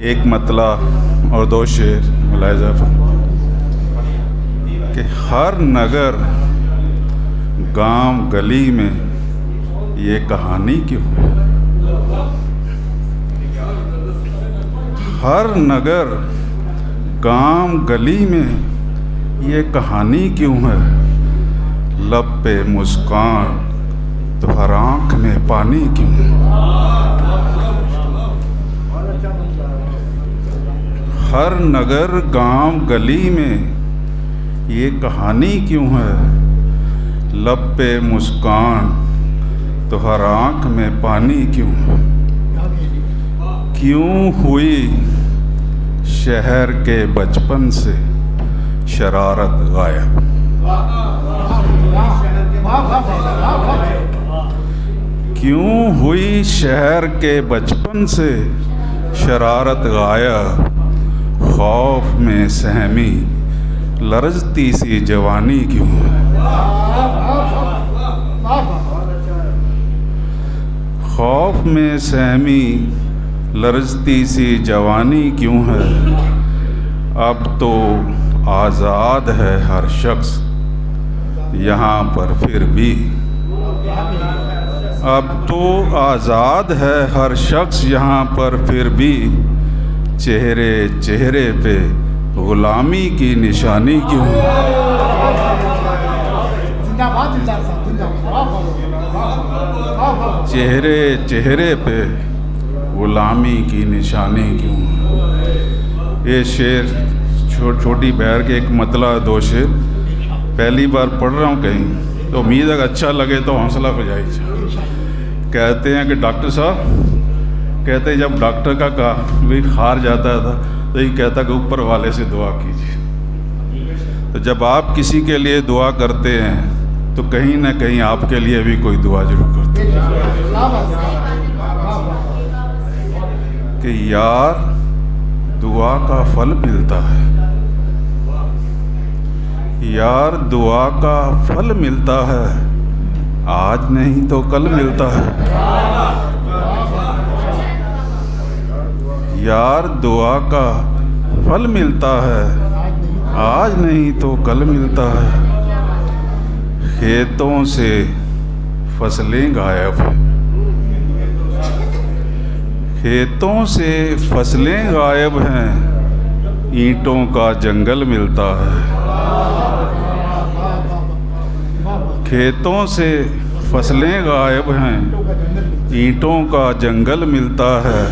एक मतला और दो शेर मुलाहिजा कि हर नगर गांव गली में ये कहानी क्यों है। हर नगर गांव गली में ये कहानी क्यों है। लब पे मुस्कान तो हर आंख में पानी क्यों है। हर नगर गांव गली में ये कहानी क्यों है। लब पे मुस्कान तो हर आंख में पानी क्यों है। क्यों हुई शहर के बचपन से शरारत गायब। क्यों हुई शहर के बचपन से शरारत गायब। खौफ में सहमी लरजती सी जवानी क्यों है। खौफ में सहमी लरजती सी जवानी क्यों है। अब तो आज़ाद है हर शख्स यहाँ पर फिर भी। अब तो आज़ाद है हर शख्स यहाँ पर फिर भी। चेहरे चेहरे पे गुलामी की निशानी क्यों है। चेहरे चेहरे पे गुलामी की निशानी क्यों है। ये शेर छोटी बहर के एक मतला दो शेर पहली बार पढ़ रहा हूँ कहीं, तो उम्मीद है अच्छा लगे तो हौसला अफजाई। कहते हैं कि डॉक्टर साहब कहते हैं जब डॉक्टर का भी हार जाता था तो ये कहता कि ऊपर वाले से दुआ कीजिए। तो जब आप किसी के लिए दुआ करते हैं तो कहीं ना कहीं आपके लिए भी कोई दुआ जरूर करते हैं कि यार दुआ का फल मिलता है। यार दुआ का फल मिलता है, आज नहीं तो कल मिलता है। यार दुआ का फल मिलता है, आज नहीं तो कल मिलता है। खेतों से फसलें गायब हैं। खेतों से फसलें गायब हैं, ईंटों का जंगल मिलता है। खेतों से फसलें गायब हैं, ईंटों का जंगल मिलता है।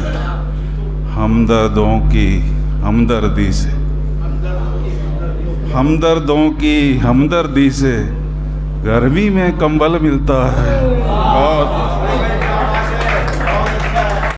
हमदर्दों की हमदर्दी से, हमदर्दों की हमदर्दी से गर्मी में कंबल मिलता है। बहुत